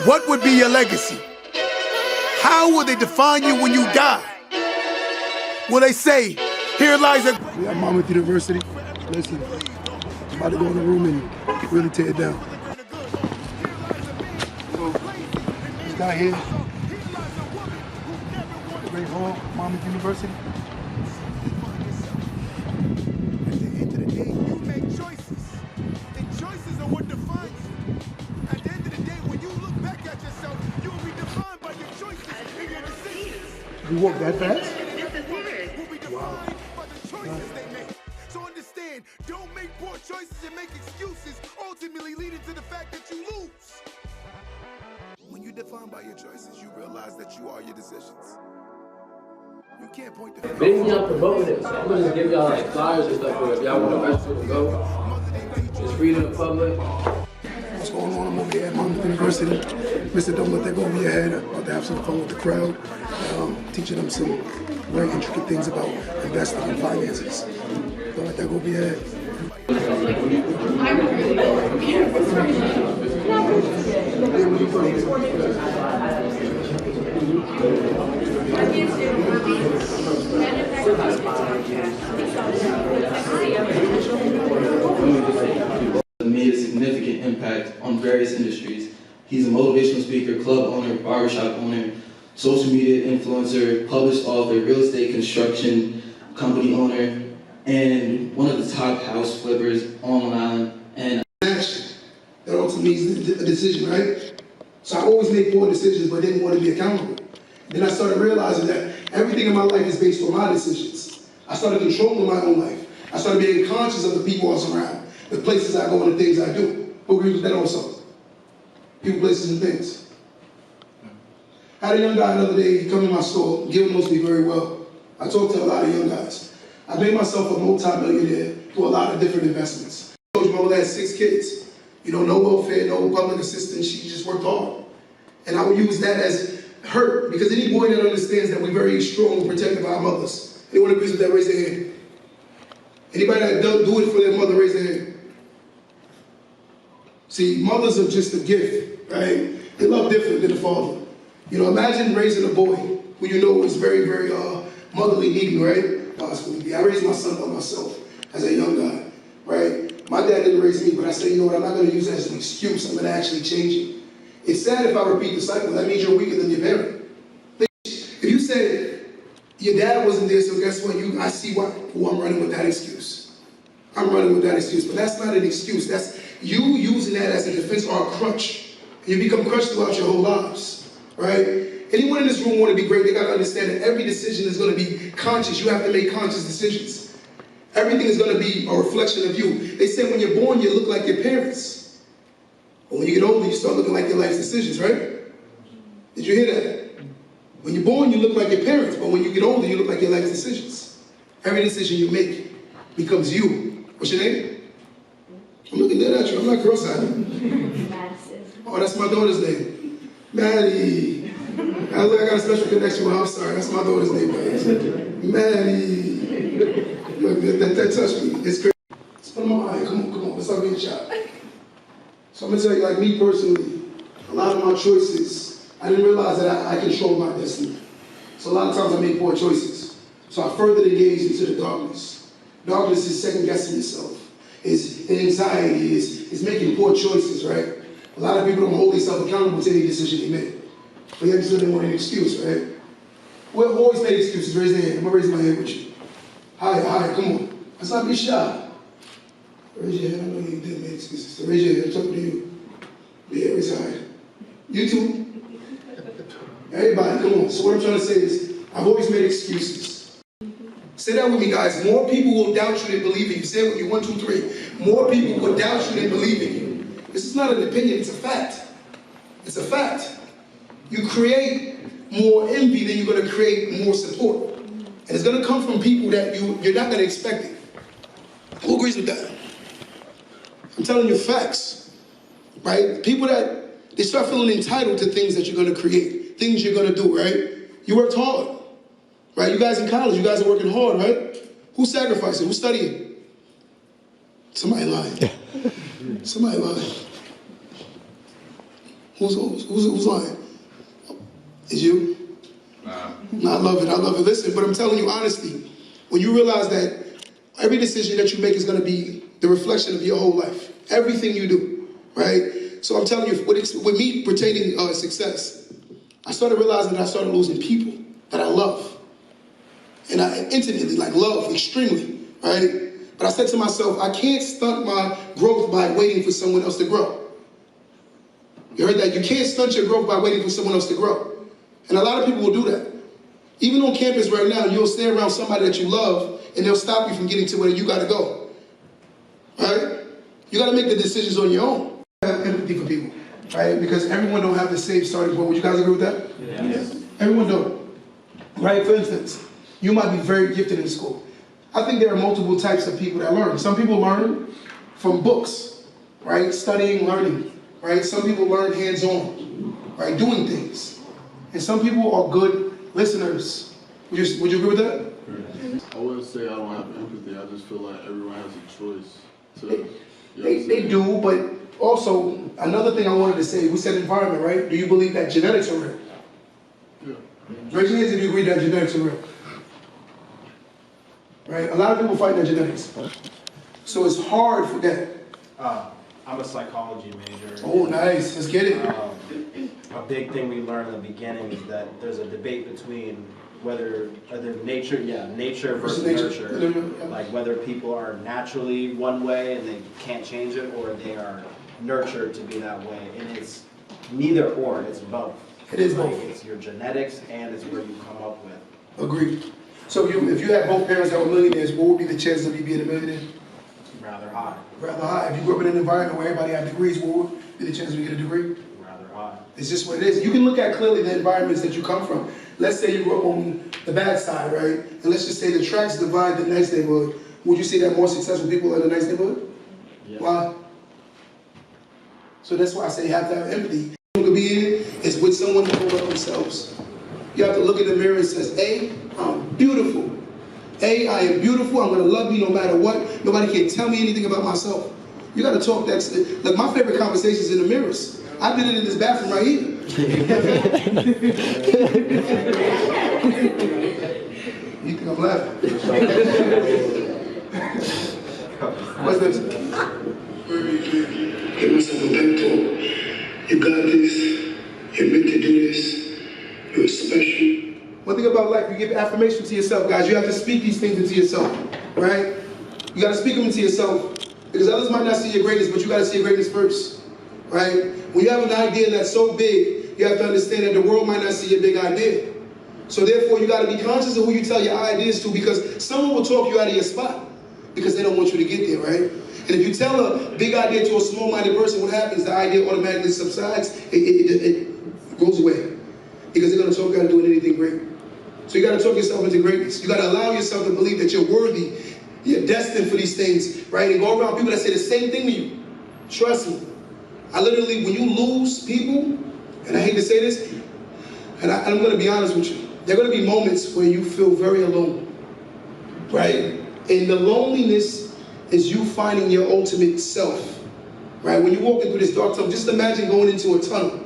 What would be your legacy? How will they define you when you die? Will they say, here lies a... We at Monmouth University. Listen, I'm about to go in the room and really tear it down. So, this guy here, the Great Hall, Monmouth University. At the end of the day, you make choices. And choices are what define you. At the end of the day, when you look back at yourself, you will be defined by your choices and your decisions. You walk that fast? Will be defined by the choices they make. So understand, don't make poor choices and make excuses, ultimately leading to the fact that you lose. When you're defined by your choices, you realize that you are your decisions. You can't point the finger. Basically, y'all promoting it, so I'm gonna just give y'all like flyers and stuff for if y'all want to register to go. It's free to the public. What's going on? I'm over here at Monmouth University. Mr. Don't let that go over your head. I'm about to have some fun with the crowd, teaching them some very intricate things about investing and finances. Don't let that go over your head. Made a significant impact on various industries. He's a motivational speaker, club owner, barbershop owner, social media influencer, published author, real estate construction company owner, and one of the top house flippers on Long Island. And Action. That ultimately is a decision, right? So I always make poor decisions, but didn't want to be accountable. Then I started realizing that everything in my life is based on my decisions. I started controlling my own life. I started being conscious of the people I was around, the places I go and the things I do. Who agrees with that also? People, places, and things. I had a young guy the other day, he come in my store, Gil knows me very well. I talk to a lot of young guys. I made myself a multi-millionaire through a lot of different investments. I told you my mother had 6 kids. You know, no welfare, no public assistance, she just worked hard. And I would use that as hurt, because any boy that understands that we're very strong and protective of our mothers. Anyone agrees with that, raise their hand. Anybody that don't do it for their mother, raise their hand. See, mothers are just a gift, right? They love different than the father. You know, imagine raising a boy who you know is very, very motherly needing, right? I raised my son by myself as a young guy, right? My dad didn't raise me, but I said, you know what, I'm not gonna use that as an excuse, I'm gonna actually change it. It's sad if I repeat the cycle, that means you're weaker than your parent. If you said, your dad wasn't there, so guess what, I see why, I'm running with that excuse. I'm running with that excuse, but that's not an excuse, that's you using that as a defense or a crutch. And you become crushed throughout your whole lives, right? Anyone in this room want to be great, they gotta understand that every decision is gonna be conscious. You have to make conscious decisions. Everything is gonna be a reflection of you. They say when you're born, you look like your parents. But when you get older, you start looking like your life's decisions, right? Did you hear that? When you're born, you look like your parents, but when you get older, you look like your life's decisions. Every decision you make becomes you. What's your name? I'm looking at you, I'm not cross-eyed. Oh, that's my daughter's name. Maddie. I got a special connection with her, I'm sorry, that's my daughter's name, guys. Maddie. Look, that touched me, it's crazy. Let's put them on, come on, let's not be a shot. So I'm gonna tell you, like me personally, a lot of my choices, I didn't realize that I controlled my destiny. So a lot of times I make poor choices. So I further engage into the darkness. Darkness is second guessing yourself. Is anxiety, is making poor choices, right? A lot of people don't hold themselves accountable to any decision they make. But yet still they want an excuse, right? We've always made excuses, raise their hand. I'm gonna raise my hand with you. Hi, come on. Let's not be shy. Raise your hand, I know you did make excuses. So raise your hand, I'm talking to you. Yeah, raise your hand. You too. Everybody, come on. So what I'm trying to say is, I've always made excuses. Say that with me, guys. More people will doubt you than believe in you. Say it with me, 1, 2, 3. More people will doubt you than believe in you. This is not an opinion, it's a fact. It's a fact. You create more envy than you're gonna create more support. And it's gonna come from people that you're not gonna expect it. Who agrees with that? I'm telling you facts, right? People that, they start feeling entitled to things that you're gonna create, things you're gonna do, right? You worked hard, right? You guys in college, you guys are working hard, right? Who's sacrificing? Who's studying? Somebody lying. Somebody lying. Who's lying? Is you? Nah, I love it. I love it. Listen, but I'm telling you honestly, when you realize that every decision that you make is going to be the reflection of your whole life, everything you do, right? So I'm telling you, with me pertaining success, I started realizing that I started losing people that I love, and I intimately, like love extremely, right? But I said to myself, I can't stunt my growth by waiting for someone else to grow. You heard that? You can't stunt your growth by waiting for someone else to grow. And a lot of people will do that. Even on campus right now, you'll stay around somebody that you love, and they'll stop you from getting to where you gotta go. Right? You gotta make the decisions on your own. I have empathy for people, right? Because everyone don't have the same starting point. Would you guys agree with that? Yes. Everyone don't. Right? For instance, you might be very gifted in school. I think there are multiple types of people that learn. Some people learn from books, right? Studying, learning, right? Some people learn hands-on, right? Doing things. And some people are good listeners. Would you agree with that? I wouldn't say I don't have empathy. I just feel like everyone has a choice to. They do, but also another thing I wanted to say. We said environment, right? Do you believe that genetics are real? Yeah. Raise your hands if you agree that genetics are real. Right? A lot of people fight their genetics, so it's hard for that. I'm a psychology major. Oh, nice. Let's get it. A big thing we learned in the beginning is that there's a debate between whether nature versus nurture. Like whether people are naturally one way and they can't change it, or they are nurtured to be that way. And it's neither or, it's both. It is both. Like, it's your genetics and it's where you come up with. Agreed. So if you had both parents that were millionaires, what would be the chances of you being a millionaire? Rather high. Rather high. If you grew up in an environment where everybody had degrees, what would be the chances of you get a degree? Rather high. It's just what it is. You can look at clearly the environments that you come from. Let's say you grew up on the bad side, right? And let's just say the tracks divide the nice neighborhood. Would you say that more successful people are in the nice neighborhood? Yeah. Why? So that's why I say you have to have empathy. You could be in it is with someone who hold up themselves. You have to look in the mirror and says, A, I'm beautiful. A, I am beautiful. I'm gonna love you no matter what. Nobody can tell me anything about myself. You gotta talk that. Like my favorite conversations in the mirrors. I did it in this bathroom right here. You think I'm laughing? What's this? Give myself a pep talk. You got this. You're meant to do this. You're special. One thing about life, you give affirmation to yourself, guys. You have to speak these things into yourself, right? You got to speak them into yourself because others might not see your greatness, but you got to see your greatness first, right? When you have an idea that's so big, you have to understand that the world might not see your big idea. So therefore, you got to be conscious of who you tell your ideas to, because someone will talk you out of your spot because they don't want you to get there, right? And if you tell a big idea to a small-minded person, what happens? The idea automatically subsides. It goes away because they're going to talk you out of doing anything great. So you got to talk yourself into greatness. You got to allow yourself to believe that you're worthy, you're destined for these things, right? And go around people that say the same thing to you. Trust me. I literally, when you lose people, and I hate to say this, and I'm going to be honest with you, there are going to be moments where you feel very alone, right? And the loneliness is you finding your ultimate self, right? When you're walking through this dark tunnel, just imagine going into a tunnel,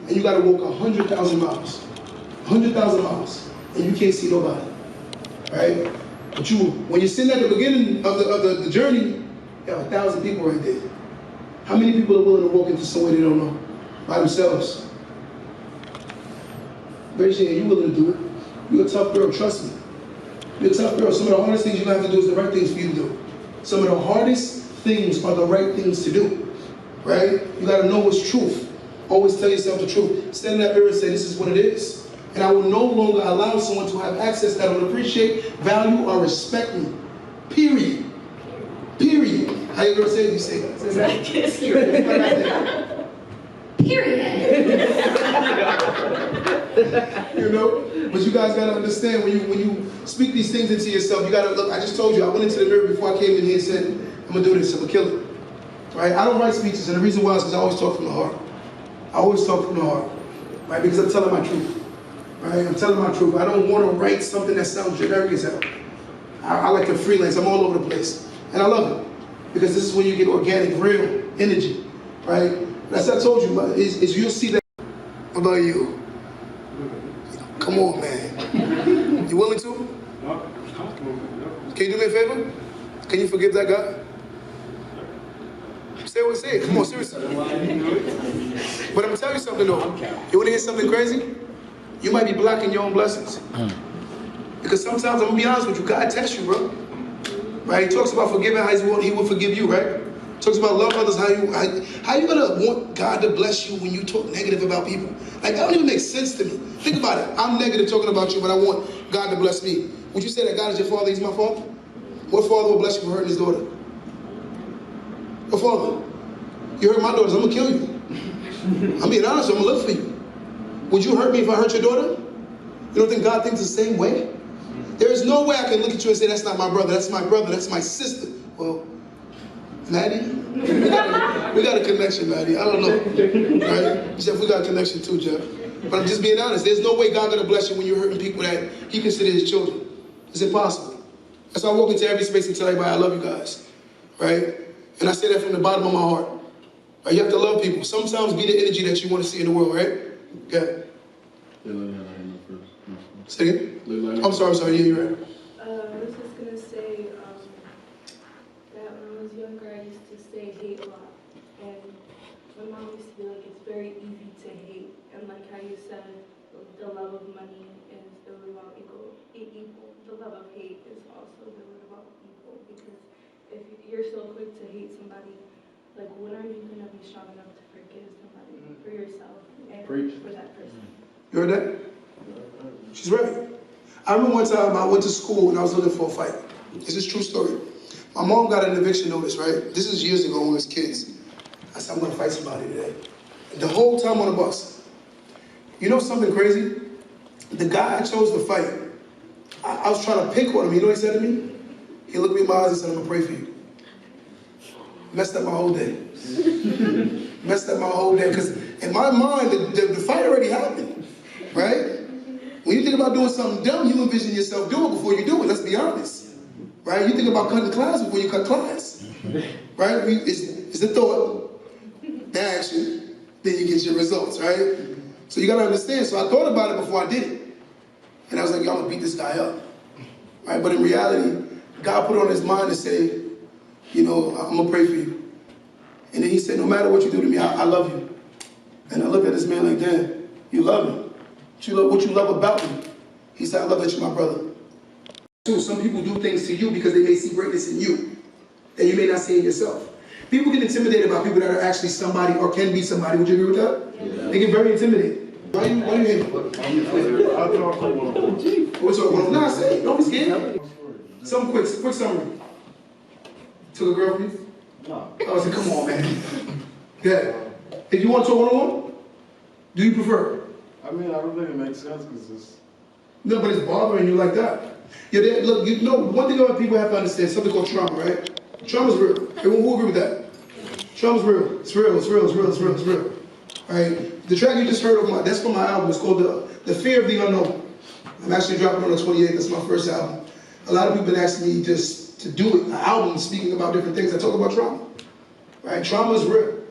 and you got to walk 100,000 miles, 100,000 miles. And you can't see nobody, right? But when you're sitting at the beginning of the journey, you have 1,000 people right there. How many people are willing to walk into somewhere they don't know by themselves? Raise your hand, you willing to do it. You're a tough girl, trust me. You're a tough girl. Some of the hardest things you have to do is the right things for you to do. Some of the hardest things are the right things to do, right? You gotta know what's truth. Always tell yourself the truth. Stand in that mirror and say, this is what it is. And I will no longer allow someone to have access that will appreciate, value, or respect me. Period. Period. How you gonna say it? You say that. Period. You know? But you guys gotta understand, when you speak these things into yourself, you gotta look. I just told you, I went into the mirror before I came in here and said, I'm gonna do this, I'm gonna kill it. Right? I don't write speeches, and the reason why is because I always talk from the heart. I always talk from the heart. Right? Because I'm telling my truth. Right? I'm telling my truth. I don't want to write something that sounds generic as hell. I like to freelance. I'm all over the place. And I love it. Because this is when you get organic, real energy. Right? As I told you, is you'll see that. What about you? Come on, man. You willing to? Can you do me a favor? Can you forgive that guy? Say what say it. Come on, seriously. But I'm gonna tell you something though. You wanna hear something crazy? You might be blocking your own blessings. Because sometimes, I'm gonna be honest with you, God tests you, bro. Right? He talks about forgiving how he will forgive you, right? He talks about love others, how you gonna want God to bless you when you talk negative about people? Like, that don't even make sense to me. Think about it. I'm negative talking about you, but I want God to bless me. Would you say that God is your father, he's my father? What father will bless you for hurting his daughter? What father? You hurt my daughters, I'm gonna kill you. I'm being honest, I'm gonna look for you. Would you hurt me if I hurt your daughter? You don't think God thinks the same way? There is no way I can look at you and say, that's not my brother, that's my sister. Well, Maddie, we got a connection, Maddie. I don't know, right? Jeff, we got a connection too, Jeff. But I'm just being honest. There's no way God's gonna bless you when you're hurting people that he considers his children. It's impossible. That's why I walk into every space and tell everybody I love you guys, right? And I say that from the bottom of my heart. Right? You have to love people. Sometimes be the energy that you want to see in the world, right? Yeah. Say again? I'm sorry, yeah, you're right. I was just going to say that when I was younger, I used to say hate a lot. And my mom used to be like, it's very easy to hate. And like how you said, the love of money is the root of all evil. The love of hate is also the root of all evil. Because if you're so quick to hate somebody, like when are you going to be strong enough to forgive somebody for yourself and for that person? You heard that? She's right. I remember one time I went to school and I was looking for a fight. This is a true story. My mom got an eviction notice, right? This is years ago when we was kids. I said, I'm gonna fight somebody today. And the whole time on the bus. You know something crazy? The guy I chose to fight, I was trying to pick on him. You know what he said to me? He looked me in my eyes and said, I'm gonna pray for you. Messed up my whole day. Messed up my whole day. Because in my mind, the fight already happened, right? When you think about doing something dumb, you envision yourself doing it before you do it, let's be honest. Right? You think about cutting class before you cut class. Right? It's the thought, the action, then you get your results, right? So you gotta understand. So I thought about it before I did it. And I was like, yo, I'm gonna beat this guy up. Right? But in reality, God put it on his mind to say, you know, I'm gonna pray for you. And then he said, no matter what you do to me, I love you. And I looked at this man like, damn, you love me. What you love about me. He said, I love that you're my brother. So some people do things to you because they may see greatness in you that you may not see in yourself. People get intimidated by people that are actually somebody or can be somebody. Would you agree with that? Yeah. They get very intimidated. Why are you hitting? What's up? Nah, say it. Don't be scared. Something quick summary. Took a girl from you? No. I said, come on, man. Yeah. If you want to talk one-on-one, do you prefer? I mean, I don't think it makes sense because it's... No, but it's bothering you like that. Yeah, look, you know, one thing about people have to understand, something called trauma, right? Trauma's real. Everyone will agree with that. Trauma's real. It's real, it's real, it's real, it's real, it's real. Right? The track you just heard of that's from my album. It's called The Fear of the Unknown. I'm actually dropping on the 28th. That's my first album. A lot of people have been asking me just to do it, an album speaking about different things. I talk about trauma. Right? Trauma is real.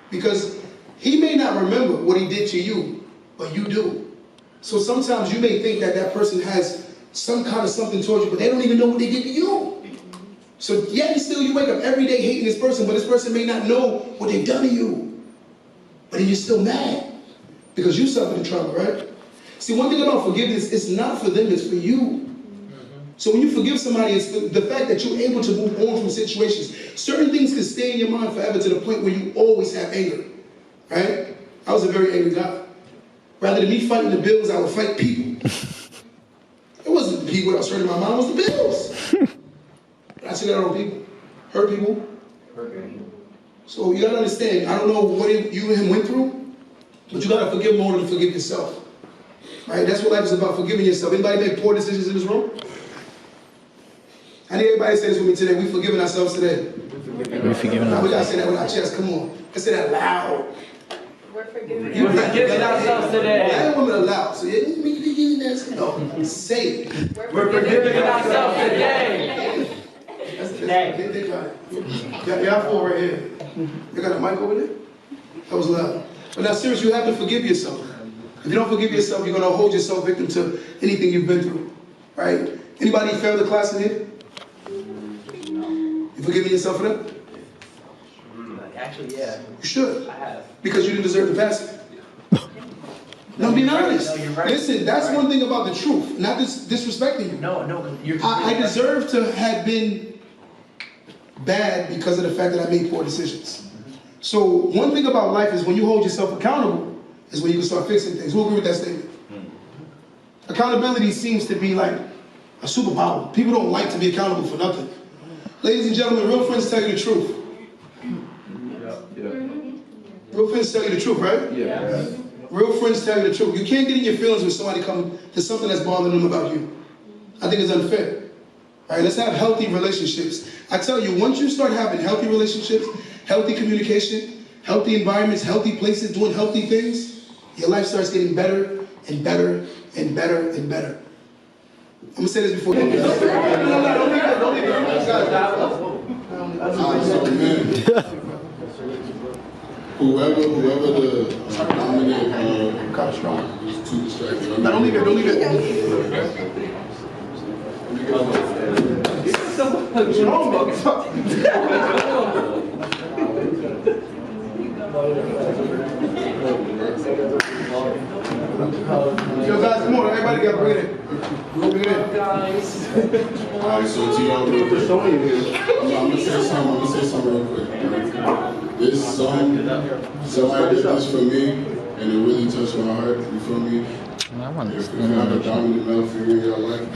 Because he may not remember what he did to you, but you do. So sometimes you may think that that person has some kind of something towards you, but they don't even know what they did to you. So yet and still you wake up every day hating this person, but this person may not know what they've done to you. But then you're still mad because you suffered the trauma, right? See, one thing about forgiveness, it's not for them, it's for you. So when you forgive somebody, it's the fact that you're able to move on from situations. Certain things can stay in your mind forever to the point where you always have anger, right? I was a very angry guy. Rather than me fighting the bills, I would fight people. It wasn't the people that was hurting my mind, it was the bills. But I took it out on people. Hurt people. So you gotta understand, I don't know what you and him went through, but you gotta forgive more than forgive yourself. Right? That's what life is about, forgiving yourself. Anybody make poor decisions in this room? I need everybody to say this with me today. We forgiving ourselves today. We're forgiving ourselves. We gotta say that with our chest, come on. Let's say that loud. We're forgiving ourselves today. I ain't women loud, so no, say it. We're forgiving ourselves today. They got it. Y'all four right here. You got a mic over there? That was loud. But now seriously, you have to forgive yourself. If you don't forgive yourself, you're gonna hold yourself victim to anything you've been through, right? Anybody failed the class in here? You forgiving yourself for that? Actually, yeah. You should. I have. Because you didn't deserve to pass it. No, I'm being honest. No, you're right. Listen, that's one thing about the truth, not disrespecting you. No, you're I deserve to have been bad because of the fact that I made poor decisions. So one thing about life is when you hold yourself accountable is when you can start fixing things. Who agree with that statement? Accountability seems to be like a superpower. People don't like to be accountable for nothing. Ladies and gentlemen, real friends tell you the truth. Real friends tell you the truth, right? Yeah. Real friends tell you the truth. You can't get in your feelings when somebody comes to something that's bothering them about you. I think it's unfair. All right, let's have healthy relationships. I tell you, once you start having healthy relationships, healthy communication, healthy environments, healthy places, doing healthy things, your life starts getting better and better and better and better. I'm gonna say this before. Don't leave it. Whoever the dominant is too distracted. Don't leave it. Don't leave it. Yo, guys, come on. Everybody got to bring it in. Bring it in. Alright, so to y'all real quick. I'm gonna say something real quick. This song, somebody did this for me, and it really touched my heart, you feel me? If you have a dominant male figure in your life,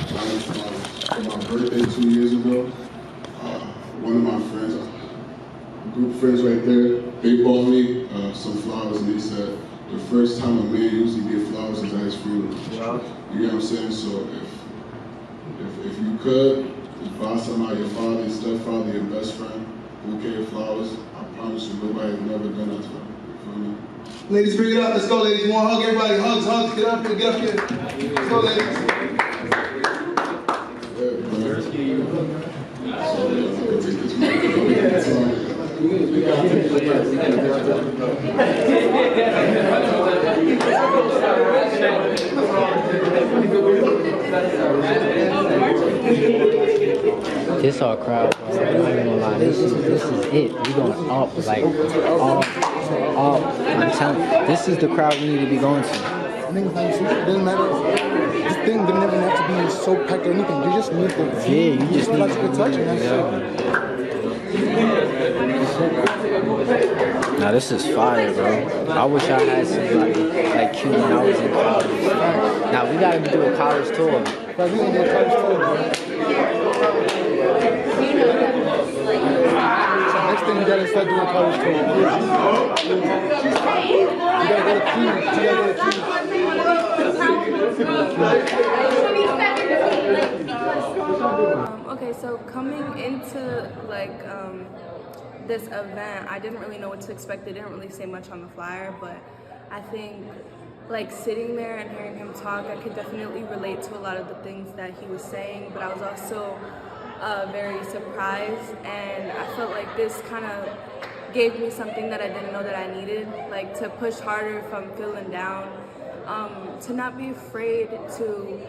for my birthday 2 years ago, one of my friends, a group of friends right there, they bought me some flowers, and they said, the first time a man usually get flowers is at his funeral. You get what I'm saying? So if you could, find somebody, your father, your stepfather, your best friend, bouquet of flowers, I promise you, nobody has never done that for me. You feel me? Ladies, bring it up. Let's go, ladies. You want to hug everybody? Hugs. Get up here. Let's go, ladies. This our crowd, bro. I'm not even gonna lie. This is it. We going up, like up. I'm telling you, this is the crowd we need to be going to. It doesn't matter. This thing doesn't even have to be so packed or anything. You just need the you just need like a good touch and that's it. Now this is fire, bro. I wish I had somebody like you when I was in college. Now we gotta do a college tour. Like, we gonna do a college tour, bro. So next thing you gotta start doing a college tour. You gotta go to Queens. Okay, so coming into this event, I didn't really know what to expect. They didn't really say much on the flyer, but I think like sitting there and hearing him talk, I could definitely relate to a lot of the things that he was saying, but I was also very surprised, and I felt like this kind of gave me something that I didn't know that I needed, like to push harder if I'm feeling down, to not be afraid to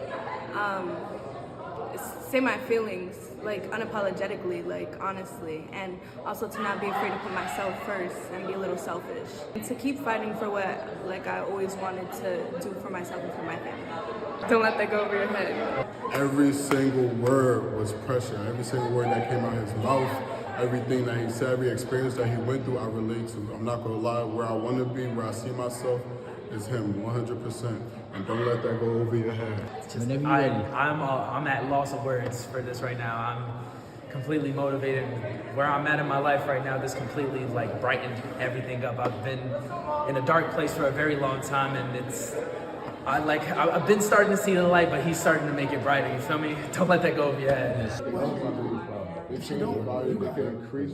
say my feelings like unapologetically, like honestly, and also to not be afraid to put myself first and be a little selfish, and to keep fighting for what like I always wanted to do for myself and for my family. Don't let that go over your head. Every single word was pressure. Every single word that came out of his mouth, everything that he said, every experience that he went through, I relate to. I'm not gonna lie, where I wanna be, where I see myself, is him, 100%. And don't let that go over your head. I'm at loss of words for this right now. I'm completely motivated. Where I'm at in my life right now, this completely like brightened everything up. I've been in a dark place for a very long time, and I've been starting to see the light, but he's starting to make it brighter. You feel me? Don't let that go over your head. If you don't, you can increase.